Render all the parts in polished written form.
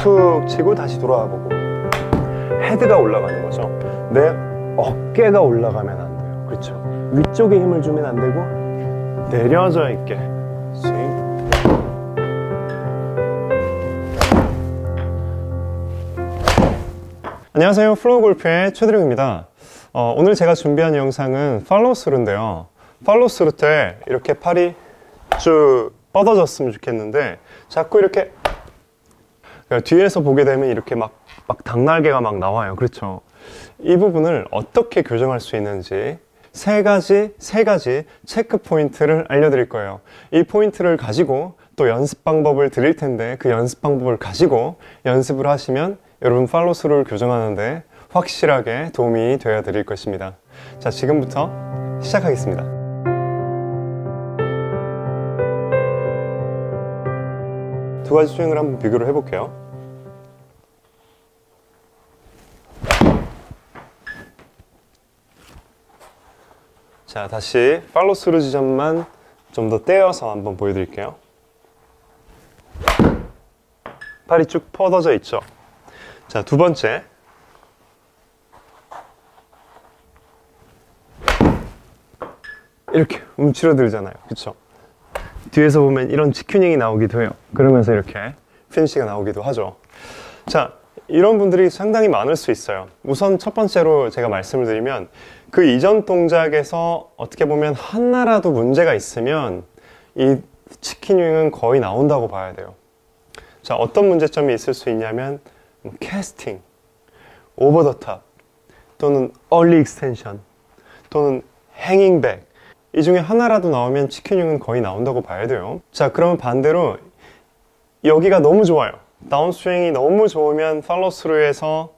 툭 치고 다시 돌아와 보고. 헤드가 올라가는 거죠. 내 어깨가 올라가면 안 돼요. 그렇죠? 위쪽에 힘을 주면 안 되고 내려져 있게 스윙. 안녕하세요, 플로우 골프의 최드룡입니다. 오늘 제가 준비한 영상은 팔로우 스루인데요, 팔로우 스루 때 이렇게 팔이 쭉 뻗어졌으면 좋겠는데 자꾸 이렇게 뒤에서 보게 되면 이렇게 막 닭날개가 막 나와요. 그렇죠? 이 부분을 어떻게 교정할 수 있는지 세 가지 체크 포인트를 알려드릴 거예요. 이 포인트를 가지고 또 연습 방법을 드릴 텐데, 그 연습 방법을 가지고 연습을 하시면 여러분 팔로우 스루를 교정하는데 확실하게 도움이 되어 드릴 것입니다. 자, 지금부터 시작하겠습니다. 두 가지 스윙을 한번 비교를 해볼게요. 자, 다시 팔로우 스루 지점만 좀 더 떼어서 한번 보여드릴게요. 팔이 쭉 뻗어져 있죠. 자, 두 번째, 이렇게 움츠러들잖아요. 그쵸? 뒤에서 보면 이런 치큐닝이 나오기도 해요. 그러면서 이렇게 피니시가 나오기도 하죠. 자, 이런 분들이 상당히 많을 수 있어요. 우선 첫 번째로 제가 말씀을 드리면, 그 이전 동작에서 어떻게 보면 하나라도 문제가 있으면 이 치킨윙은 거의 나온다고 봐야 돼요. 자, 어떤 문제점이 있을 수 있냐면 캐스팅, 오버 더 탑, 또는 얼리 익스텐션, 또는 행잉백, 이 중에 하나라도 나오면 치킨윙은 거의 나온다고 봐야 돼요. 자, 그러면 반대로 여기가 너무 좋아요. 다운스윙이 너무 좋으면 팔로우 스루에서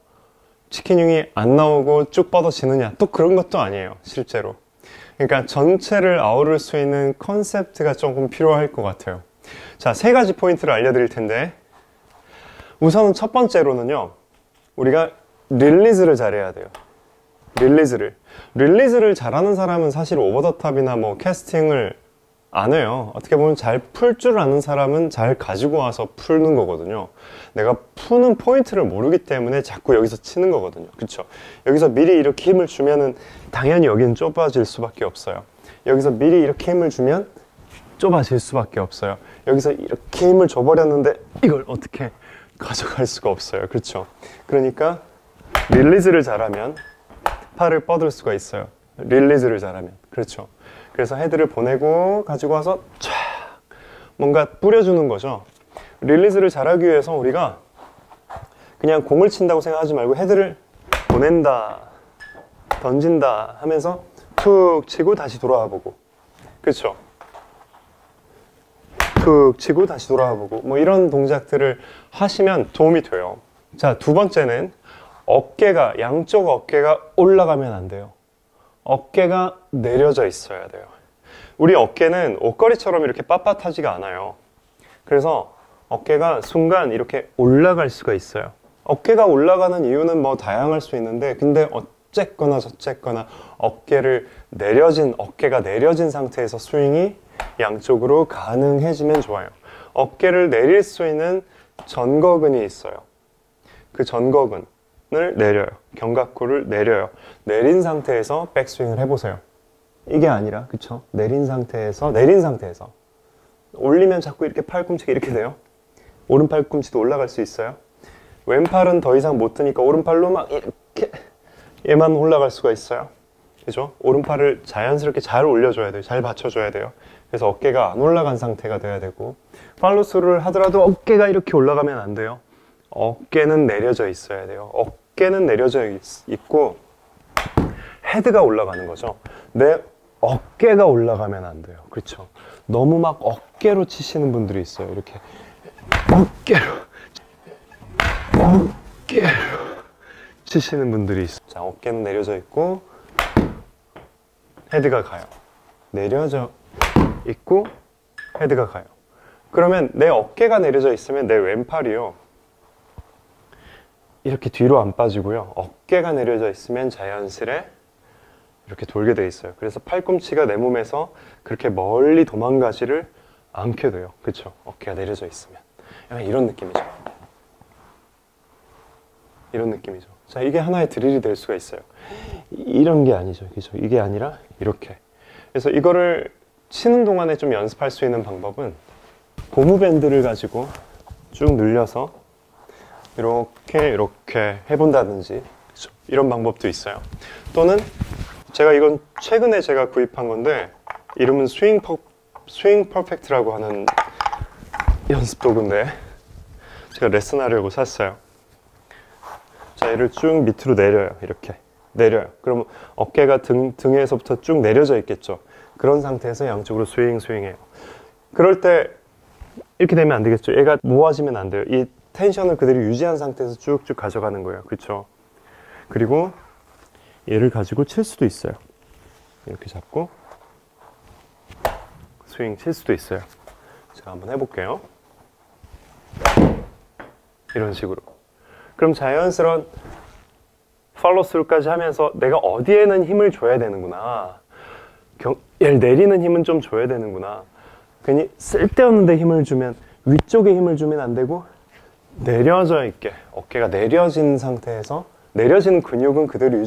치킨윙이 안 나오고 쭉 뻗어지느냐? 또 그런 것도 아니에요, 실제로. 그러니까 전체를 아우를 수 있는 컨셉트가 조금 필요할 것 같아요. 자, 세 가지 포인트를 알려드릴 텐데, 우선은 첫 번째로는요, 우리가 릴리즈를 잘해야 돼요. 릴리즈를 잘하는 사람은 사실 오버더탑이나 뭐 캐스팅을 안 해요. 어떻게 보면 잘 풀 줄 아는 사람은 잘 가지고 와서 풀는 거거든요. 내가 푸는 포인트를 모르기 때문에 자꾸 여기서 치는 거거든요. 그쵸? 여기서 미리 이렇게 힘을 주면은 당연히 여기는 좁아질 수밖에 없어요. 여기서 미리 이렇게 힘을 주면 좁아질 수밖에 없어요. 여기서 이렇게 힘을 줘버렸는데 이걸 어떻게 가져갈 수가 없어요. 그렇죠? 그러니까 릴리즈를 잘하면 팔을 뻗을 수가 있어요. 릴리즈를 잘하면. 그렇죠? 그래서 헤드를 보내고 가지고 와서 촥 뭔가 뿌려주는 거죠. 릴리즈를 잘하기 위해서 우리가 그냥 공을 친다고 생각하지 말고 헤드를 보낸다, 던진다 하면서 툭 치고 다시 돌아와 보고, 그렇죠? 툭 치고 다시 돌아와 보고, 뭐 이런 동작들을 하시면 도움이 돼요. 자, 두 번째는 어깨가, 양쪽 어깨가 올라가면 안 돼요. 어깨가 내려져 있어야 돼요. 우리 어깨는 옷걸이처럼 이렇게 빳빳하지가 않아요. 그래서 어깨가 순간 이렇게 올라갈 수가 있어요. 어깨가 올라가는 이유는 뭐 다양할 수 있는데, 근데 어쨌거나 저쨌거나 어깨가 내려진 상태에서 스윙이 양쪽으로 가능해지면 좋아요. 어깨를 내릴 수 있는 전거근이 있어요. 그 전거근을 내려요. 견갑골을 내려요. 내린 상태에서 백스윙을 해보세요. 이게 아니라, 그쵸? 내린 상태에서 올리면 자꾸 이렇게 팔꿈치가 이렇게 돼요. 오른 팔꿈치도 올라갈 수 있어요. 왼팔은 더 이상 못 드니까 오른팔로 막 이렇게 얘만 올라갈 수가 있어요. 그죠? 오른팔을 자연스럽게 잘 올려줘야 돼요. 잘 받쳐줘야 돼요. 그래서 어깨가 안 올라간 상태가 돼야 되고, 팔로우 스루를 하더라도 어깨가 이렇게 올라가면 안 돼요. 어깨는 내려져 있어야 돼요. 어깨는 내려져 있고 헤드가 올라가는 거죠. 내 어깨가 올라가면 안 돼요. 그렇죠? 너무 막 어깨로 치시는 분들이 있어요. 이렇게 어깨로 치시는 분들이 있어요. 자, 어깨는 내려져 있고 헤드가 가요. 내려져 있고 헤드가 가요. 그러면 내 어깨가 내려져 있으면 내 왼팔이요, 이렇게 뒤로 안 빠지고요, 어깨가 내려져 있으면 자연스레 이렇게 돌게 돼 있어요. 그래서 팔꿈치가 내 몸에서 그렇게 멀리 도망가지를 않게 돼요. 그쵸? 어깨가 내려져 있으면 약간 이런 느낌이죠. 이런 느낌이죠. 자, 이게 하나의 드릴이 될 수가 있어요. 이런 게 아니죠. 그죠? 이게 아니라 이렇게. 그래서 이거를 치는 동안에 좀 연습할 수 있는 방법은 고무밴드를 가지고 쭉 늘려서 이렇게 해본다든지, 그쵸? 이런 방법도 있어요. 또는 이건 최근에 제가 구입한 건데 이름은 스윙 퍼펙트라고 하는 연습 도구인데 제가 레슨하려고 샀어요. 자, 얘를 쭉 밑으로 내려요. 이렇게 내려요. 그러면 어깨가 등에서부터 쭉 내려져 있겠죠. 그런 상태에서 양쪽으로 스윙해요. 그럴 때 이렇게 되면 안 되겠죠. 얘가 모아지면 안 돼요. 이 텐션을 그대로 유지한 상태에서 쭉쭉 가져가는 거예요. 그렇죠? 그리고 얘를 가지고 칠 수도 있어요. 이렇게 잡고 스윙 칠 수도 있어요. 제가 한번 해볼게요. 이런 식으로. 그럼 자연스러운 팔로우 스루까지 하면서 내가 어디에는 힘을 줘야 되는구나, 얘를 내리는 힘은 좀 줘야 되는구나, 괜히 쓸데없는 데 힘을 주면, 위쪽에 힘을 주면 안 되고 내려져 있게, 어깨가 내려진 상태에서 내려지는 근육은 그대로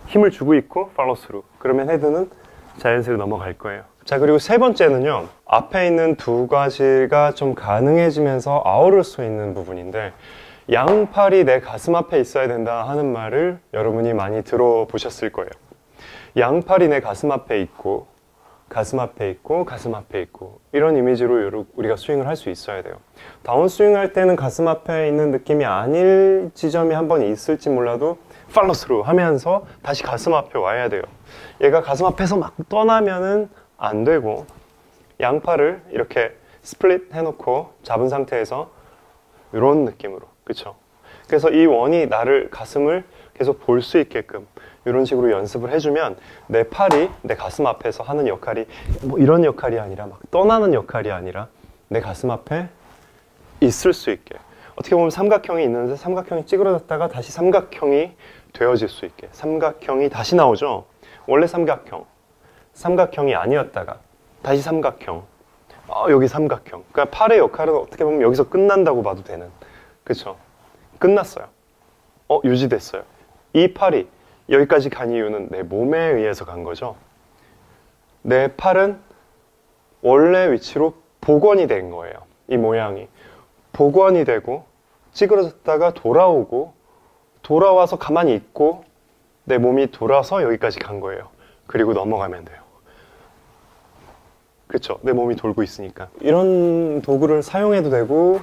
힘을 주고 있고 팔로우 스루. 그러면 헤드는 자연스레 넘어갈 거예요. 자, 그리고 세 번째는요, 앞에 있는 두 가지가 좀 가능해지면서 아우를 수 있는 부분인데, 양팔이 내 가슴 앞에 있어야 된다 하는 말을 여러분이 많이 들어보셨을 거예요. 양팔이 내 가슴 앞에 있고 가슴 앞에 있고 가슴 앞에 있고, 이런 이미지로 우리가 스윙을 할 수 있어야 돼요. 다운스윙 할 때는 가슴 앞에 있는 느낌이 아닐 지점이 한 번 있을지 몰라도 팔로우 스루 하면서 다시 가슴 앞에 와야 돼요. 얘가 가슴 앞에서 막 떠나면은 안 되고, 양팔을 이렇게 스플릿 해놓고 잡은 상태에서 이런 느낌으로, 그쵸? 그래서 이 원이 나를, 가슴을 계속 볼 수 있게끔 이런 식으로 연습을 해주면 내 팔이 내 가슴 앞에서 하는 역할이 뭐 이런 역할이 아니라 막 떠나는 역할이 아니라 내 가슴 앞에 있을 수 있게, 어떻게 보면 삼각형이 있는데 삼각형이 찌그러졌다가 다시 삼각형이 되어질 수 있게, 삼각형이 다시 나오죠. 원래 삼각형이 아니었다가 다시 삼각형, 여기 삼각형. 그러니까 팔의 역할은 어떻게 보면 여기서 끝난다고 봐도 되는, 그쵸? 끝났어요. 유지됐어요. 이 팔이 여기까지 간 이유는 내 몸에 의해서 간 거죠. 내 팔은 원래 위치로 복원이 된 거예요. 이 모양이 복원이 되고 찌그러졌다가 돌아오고, 돌아와서 가만히 있고 내 몸이 돌아서 여기까지 간 거예요. 그리고 넘어가면 돼요. 그쵸? 내 몸이 돌고 있으니까. 이런 도구를 사용해도 되고,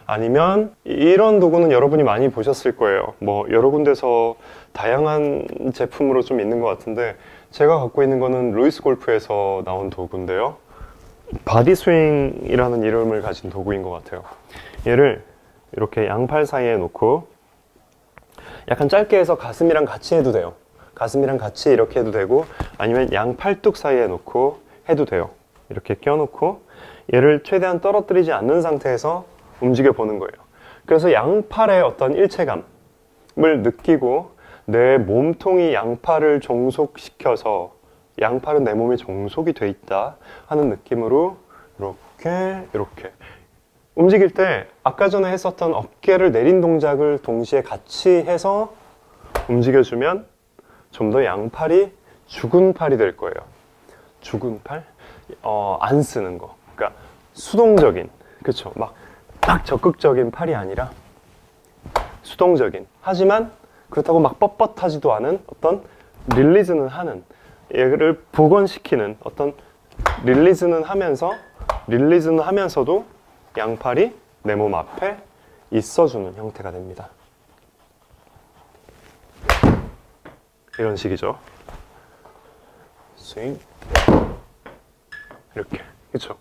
아니면 이런 도구는 여러분이 많이 보셨을 거예요. 뭐 여러 군데서 다양한 제품으로 좀 있는 것 같은데, 제가 갖고 있는 거는 루이스 골프에서 나온 도구인데요, 바디 스윙이라는 이름을 가진 도구인 것 같아요. 얘를 이렇게 양팔 사이에 놓고 약간 짧게 해서 가슴이랑 같이 해도 돼요. 가슴이랑 같이 이렇게 해도 되고, 아니면 양팔뚝 사이에 놓고 해도 돼요. 이렇게 껴놓고 얘를 최대한 떨어뜨리지 않는 상태에서 움직여 보는 거예요. 그래서 양팔의 어떤 일체감을 느끼고 내 몸통이 양팔을 종속시켜서, 양팔은 내 몸에 종속이 돼 있다 하는 느낌으로 이렇게 움직일 때 아까 전에 했었던 어깨를 내린 동작을 동시에 같이 해서 움직여주면 좀 더 양팔이 죽은 팔이 될 거예요. 죽은 팔? 안 쓰는 거. 그러니까 수동적인, 그쵸? 막 적극적인 팔이 아니라 수동적인, 하지만 그렇다고 막 뻣뻣하지도 않은 어떤 릴리즈는 하는, 얘를 복원시키는 어떤 릴리즈는 하면서도 양팔이 내 몸 앞에 있어주는 형태가 됩니다. 이런 식이죠. 스윙. 이렇게. 그쵸?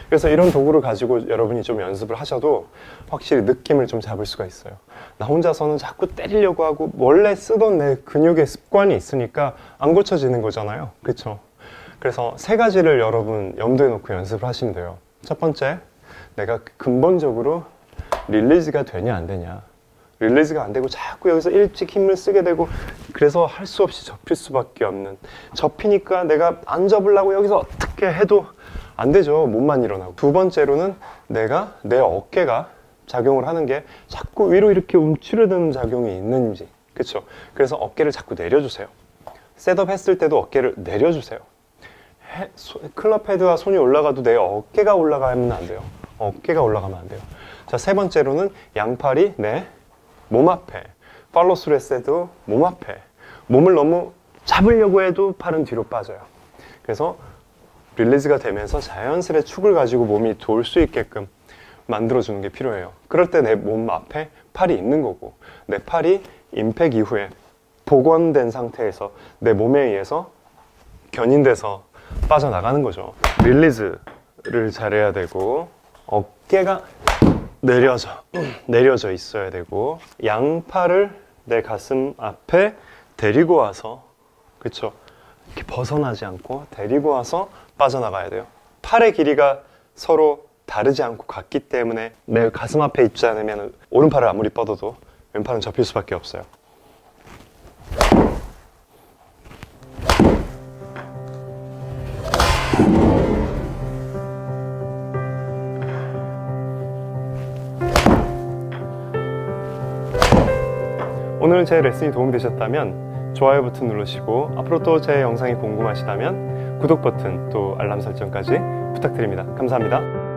그래서 이런 도구를 가지고 여러분이 좀 연습을 하셔도 확실히 느낌을 좀 잡을 수가 있어요. 나 혼자서는 자꾸 때리려고 하고 원래 쓰던 내 근육의 습관이 있으니까 안 고쳐지는 거잖아요. 그쵸? 그래서 세 가지를 여러분 염두에 놓고 연습을 하시면 돼요. 첫 번째, 내가 근본적으로 릴리즈가 되냐 안 되냐. 릴리즈가 안 되고 자꾸 여기서 일찍 힘을 쓰게 되고, 그래서 할 수 없이 접힐 수밖에 없는, 접히니까 내가 안 접으려고 여기서 어떻게 해도 안 되죠. 몸만 일어나고. 두 번째로는 내가 내 어깨가 작용을 하는 게 자꾸 위로 이렇게 움츠러드는 작용이 있는지, 그쵸? 그래서 어깨를 자꾸 내려주세요. 셋업 했을 때도 어깨를 내려주세요. 클럽 헤드와 손이 올라가도 내 어깨가 올라가면 안 돼요. 어깨가 올라가면 안 돼요. 자, 세 번째로는 양팔이 내 몸 앞에, 팔로스루 했을 때도 몸 앞에, 몸을 너무 잡으려고 해도 팔은 뒤로 빠져요. 그래서 릴리즈가 되면서 자연스레 축을 가지고 몸이 돌 수 있게끔 만들어주는 게 필요해요. 그럴 때 내 몸 앞에 팔이 있는 거고, 내 팔이 임팩 이후에 복원된 상태에서 내 몸에 의해서 견인돼서 빠져나가는 거죠. 릴리즈를 잘해야 되고, 어깨가 내려져 있어야 되고, 양팔을 내 가슴 앞에 데리고 와서, 그쵸? 이렇게 벗어나지 않고 데리고 와서 빠져나가야 돼요. 팔의 길이가 서로 다르지 않고 같기 때문에 내 가슴 앞에 있지 않으면 오른팔을 아무리 뻗어도 왼팔은 접힐 수밖에 없어요. 오늘 제 레슨이 도움되셨다면 좋아요 버튼 누르시고, 앞으로 또 제 영상이 궁금하시다면 구독 버튼 또 알람 설정까지 부탁드립니다. 감사합니다.